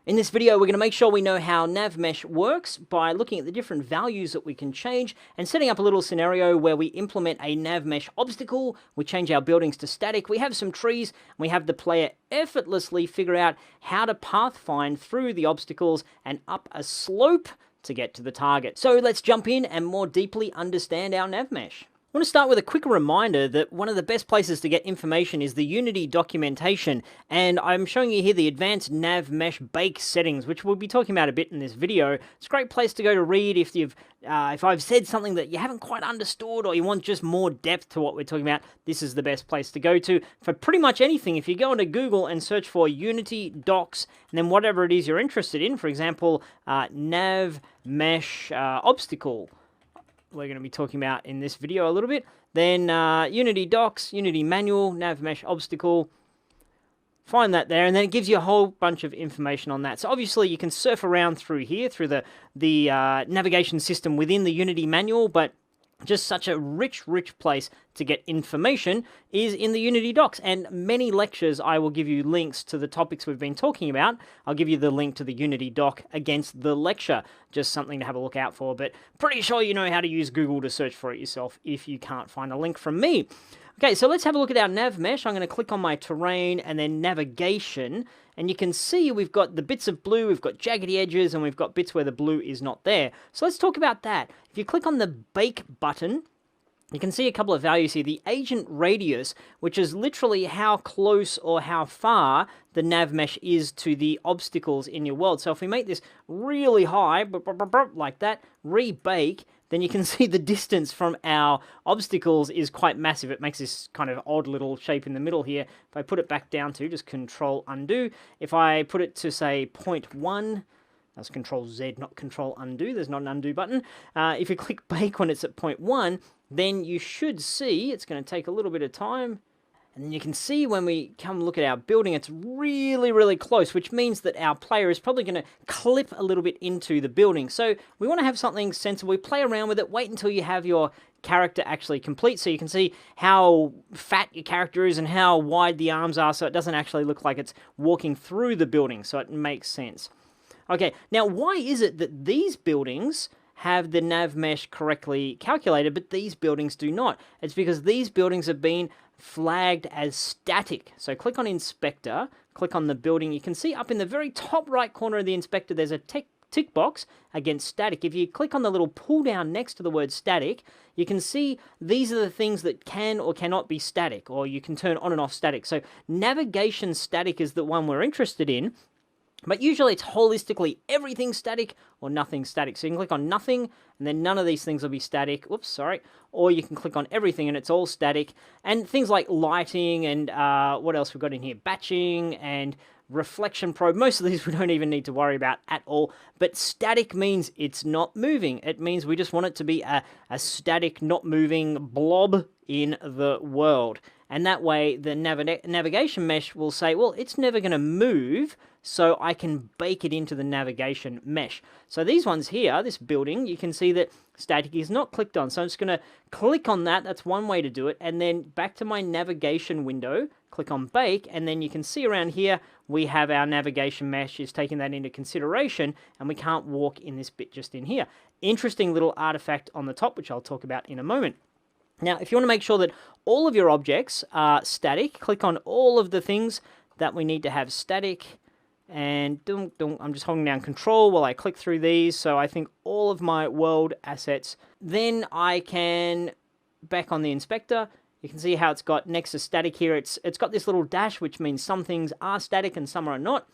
In this video, we're going to make sure we know how NavMesh works by looking at the different values that we can change and setting up a little scenario where we implement a NavMesh obstacle, we change our buildings to static, we have some trees, and we have the player effortlessly figure out how to pathfind through the obstacles and up a slope to get to the target. So let's jump in and more deeply understand our NavMesh. I want to start with a quick reminder that one of the best places to get information is the Unity documentation, and I'm showing you here the advanced NavMesh bake settings, which we'll be talking about a bit in this video. It's a great place to go to read if I've said something that you haven't quite understood or you want just more depth to what we're talking about. This is the best place to go to for pretty much anything. If you go into Google and search for Unity docs and then whatever it is you're interested in, for example, NavMesh obstacle, we're going to be talking about in this video a little bit, then Unity docs, Unity manual, NavMesh obstacle, find that there, and then it gives you a whole bunch of information on that. So obviously you can surf around through here, through the navigation system within the Unity manual, but just such a rich place to get information is in the Unity docs, and many lectures I will give you links to the topics we've been talking about. I'll give you the link to the Unity doc against the lecture, just something to have a look out for, but pretty sure you know how to use Google to search for it yourself if you can't find a link from me. Okay, so let's have a look at our NavMesh. I'm going to click on my terrain and then navigation, and you can see we've got the bits of blue, we've got jaggedy edges, and we've got bits where the blue is not there. So let's talk about that. If you click on the bake button, you can see a couple of values here. The agent radius, which is literally how close or how far the NavMesh is to the obstacles in your world. So if we make this really high, like that, rebake, then you can see the distance from our obstacles is quite massive. It makes this kind of odd little shape in the middle here. If I put it back down to just Control Undo, if I put it to say 0.1, that's Control Z, not Control Undo. There's not an undo button. If you click bake when it's at 0.1, then you should see, it's going to take a little bit of time, and then you can see when we come look at our building, it's really close, which means that our player is probably going to clip a little bit into the building. So we want to have something sensible. We play around with it, wait until you have your character actually complete so you can see how fat your character is and how wide the arms are, so it doesn't actually look like it's walking through the building, so it makes sense. Okay, now why is it that these buildings have the NavMesh correctly calculated, but these buildings do not? It's because these buildings have been flagged as static. So click on Inspector, click on the building. You can see up in the very top right corner of the inspector, there's a tick box against static. If you click on the little pull down next to the word static, you can see these are the things that can or cannot be static, or you can turn on and off static. So navigation static is the one we're interested in. But usually it's holistically everything static or nothing static. So you can click on nothing, and then none of these things will be static. Oops, sorry. Or you can click on everything, and it's all static. And things like lighting and what else we've got in here? Batching and reflection probe. Most of these we don't even need to worry about at all. But static means it's not moving. It means we just want it to be a static, not moving blob in the world. And that way the navigation mesh will say, well, it's never going to move, so I can bake it into the navigation mesh. So these ones here, this building, you can see that static is not clicked on. So I'm just going to click on that. That's one way to do it. And then back to my navigation window, click on bake, and then you can see around here, we have our navigation mesh is taking that into consideration, and we can't walk in this bit just in here. Interesting little artifact on the top, which I'll talk about in a moment. Now, if you want to make sure that all of your objects are static, click on all of the things that we need to have static, and I'm just holding down Control while I click through these, so I think all of my world assets. Then I can, back on the inspector, you can see how it's got next to static here, it's got this little dash, which means some things are static and some are not.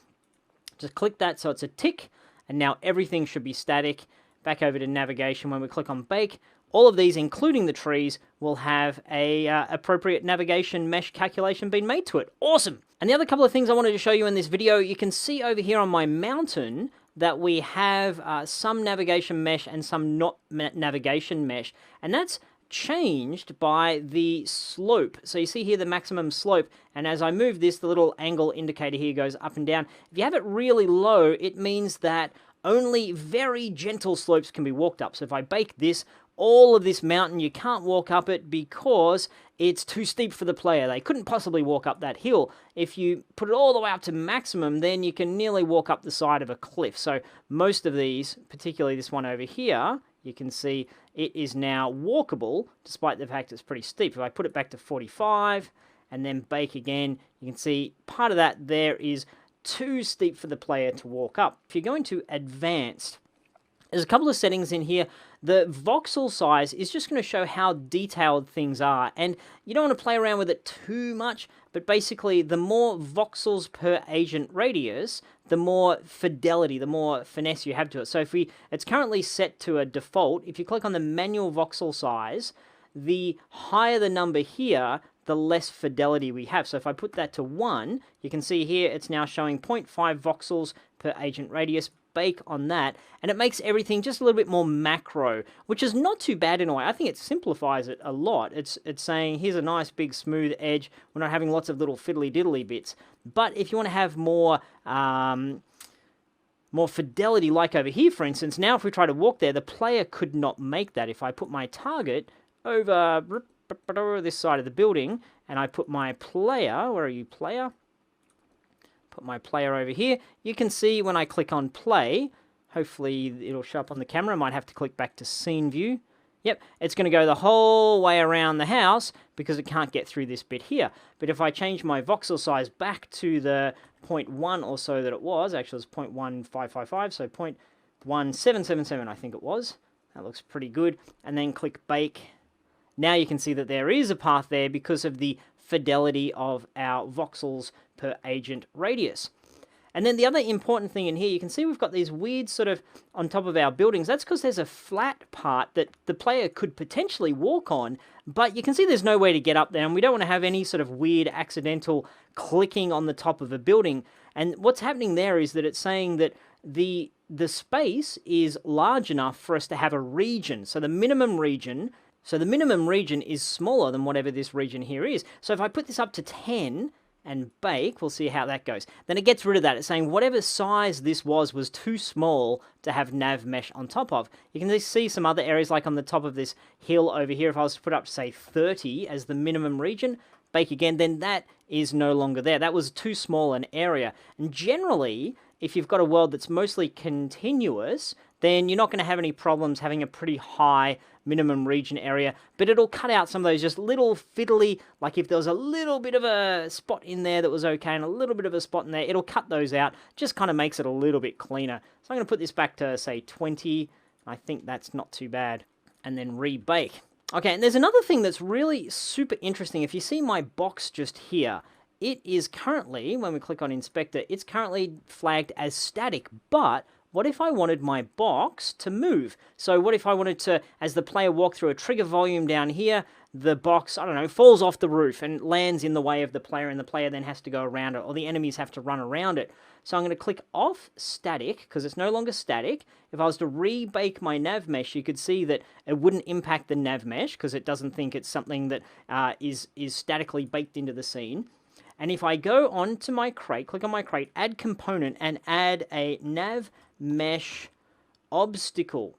Just click that so it's a tick, and now everything should be static. Back over to navigation, when we click on bake, all of these, including the trees, will have a appropriate navigation mesh calculation being made to it. Awesome! And the other couple of things I wanted to show you in this video, you can see over here on my mountain that we have some navigation mesh and some not navigation mesh. And that's changed by the slope. So you see here the maximum slope, and as I move this, the little angle indicator here goes up and down. If you have it really low, it means that only very gentle slopes can be walked up. So if I bake this, all of this mountain. You can't walk up it because it's too steep for the player. They couldn't possibly walk up that hill. If you put it all the way up to maximum, then you can nearly walk up the side of a cliff. So most of these, particularly this one over here, you can see it is now walkable, despite the fact it's pretty steep. If I put it back to 45 and then bake again, you can see part of that there is too steep for the player to walk up. If you're going to advanced, there's a couple of settings in here. The voxel size is just going to show how detailed things are, and you don't want to play around with it too much, but basically the more voxels per agent radius, the more fidelity, the more finesse you have to it. So if it's currently set to a default. If you click on the manual voxel size, the higher the number here, the less fidelity we have. So if I put that to 1, you can see here it's now showing 0.5 voxels per agent radius. Bake on that, and it makes everything just a little bit more macro, which is not too bad in a way. I think it simplifies it a lot. It's saying here's a nice big smooth edge. We're not having lots of little fiddly diddly bits. But if you want to have more more fidelity, like over here, for instance, now if we try to walk there, the player could not make that. If I put my target over this side of the building, and I put my player, where are you, player? Put my player over here. You can see when I click on play, hopefully it'll show up on the camera. I might have to click back to scene view. Yep, it's going to go the whole way around the house because it can't get through this bit here. But if I change my voxel size back to the 0.1 or so that it was, actually it's 0.1555, so 0.1777 I think it was. That looks pretty good. And then click bake. Now you can see that there is a path there because of the fidelity of our voxels per agent radius. And then the other important thing in here, you can see we've got these weird sort of on top of our buildings. That's because there's a flat part that the player could potentially walk on, but you can see there's no way to get up there, and we don't want to have any sort of weird accidental clicking on the top of a building. And what's happening there is that it's saying that the space is large enough for us to have a region. So the minimum region is smaller than whatever this region here is. So if I put this up to 10 and bake, we'll see how that goes. Then it gets rid of that. It's saying whatever size this was too small to have nav mesh on top of. You can see some other areas like on the top of this hill over here. If I was to put up, say, 30 as the minimum region, bake again, then that is no longer there. That was too small an area. And generally, if you've got a world that's mostly continuous, then you're not going to have any problems having a pretty high minimum region area, but it'll cut out some of those just little fiddly, like if there was a little bit of a spot in there that was okay and a little bit of a spot in there, it'll cut those out, just kind of makes it a little bit cleaner. So I'm going to put this back to, say, 20. I think that's not too bad. And then rebake. Okay, and there's another thing that's really super interesting. If you see my box just here, it is currently, when we click on Inspector, it's currently flagged as static, but what if I wanted my box to move? So what if I wanted to, as the player walked through a trigger volume down here, the box, I don't know, falls off the roof and lands in the way of the player, and the player then has to go around it, or the enemies have to run around it. So I'm going to click off static, because it's no longer static. If I was to rebake my nav mesh, you could see that it wouldn't impact the nav mesh, because it doesn't think it's something that is statically baked into the scene. And if I go on to my crate, click on my crate, add component, and add a nav mesh obstacle.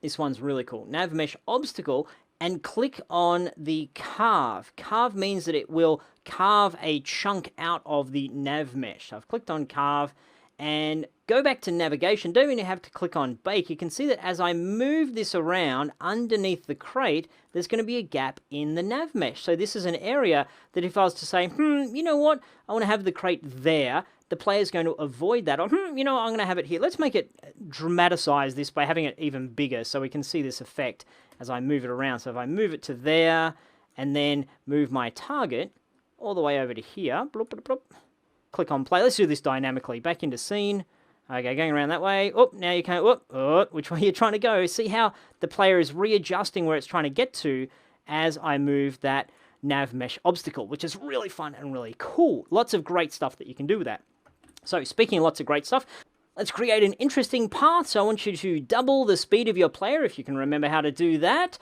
This one's really cool. Nav mesh obstacle, and click on the carve. Carve means that it will carve a chunk out of the nav mesh. So I've clicked on carve, and go back to navigation. Don't even have to click on bake. You can see that as I move this around underneath the crate, there's going to be a gap in the nav mesh. So this is an area that if I was to say, you know what, I want to have the crate there, the player's going to avoid that. Or, you know what, I'm going to have it here. Let's make it dramatize this by having it even bigger so we can see this effect as I move it around. So if I move it to there and then move my target all the way over to here, bloop, bloop, bloop, click on play. Let's do this dynamically. Back into scene. Okay, going around that way. Oh, now you can't. Which way you're trying to go? See how the player is readjusting where it's trying to get to as I move that nav mesh obstacle, which is really fun and really cool. Lots of great stuff that you can do with that. So speaking of lots of great stuff, Let's create an interesting path. So I want you to double the speed of your player, if you can remember how to do that.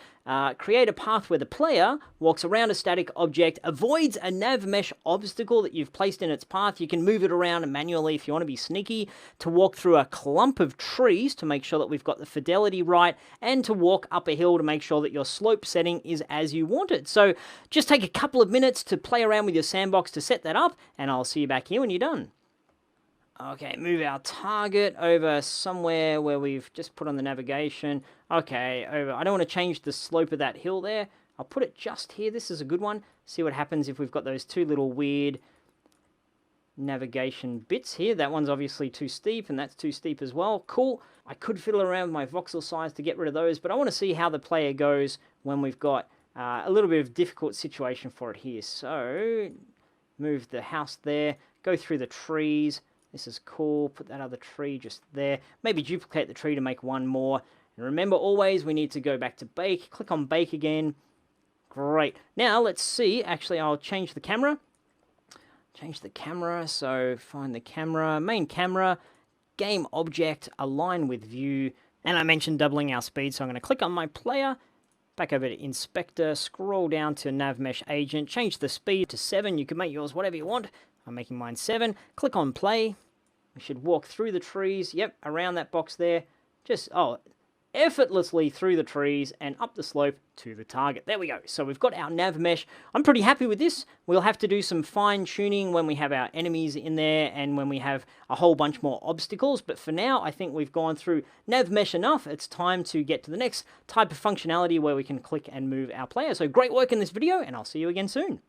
Create a path where the player walks around a static object, avoids a nav mesh obstacle that you've placed in its path. You can move it around manually if you want to be sneaky, to walk through a clump of trees to make sure that we've got the fidelity right, and to walk up a hill to make sure that your slope setting is as you want it. So just take a couple of minutes to play around with your sandbox to set that up, and I'll see you back here when you're done. Okay, move our target over somewhere where we've just put on the navigation. Okay, over. I don't want to change the slope of that hill there. I'll put it just here. This is a good one. See what happens if we've got those two little weird navigation bits here. That one's obviously too steep, and that's too steep as well. Cool. I could fiddle around with my voxel size to get rid of those, but I want to see how the player goes when we've got a little bit of difficult situation for it here. So, move the house there. Go through the trees. This is cool. Put that other tree just there. Maybe duplicate the tree to make one more. And remember, always we need to go back to bake. Click on bake again. Great. Now let's see. Actually, I'll change the camera. Change the camera. So find the camera. Main camera. Game object. Align with view. And I mentioned doubling our speed. So I'm going to click on my player. Back over to inspector. Scroll down to nav mesh agent. Change the speed to 7. You can make yours whatever you want. I'm making mine 7. Click on play. We should walk through the trees. Yep, around that box there. Just, effortlessly through the trees and up the slope to the target. There we go. So we've got our nav mesh. I'm pretty happy with this. We'll have to do some fine tuning when we have our enemies in there and when we have a whole bunch more obstacles. But for now, I think we've gone through nav mesh enough. It's time to get to the next type of functionality where we can click and move our player. So great work in this video, and I'll see you again soon.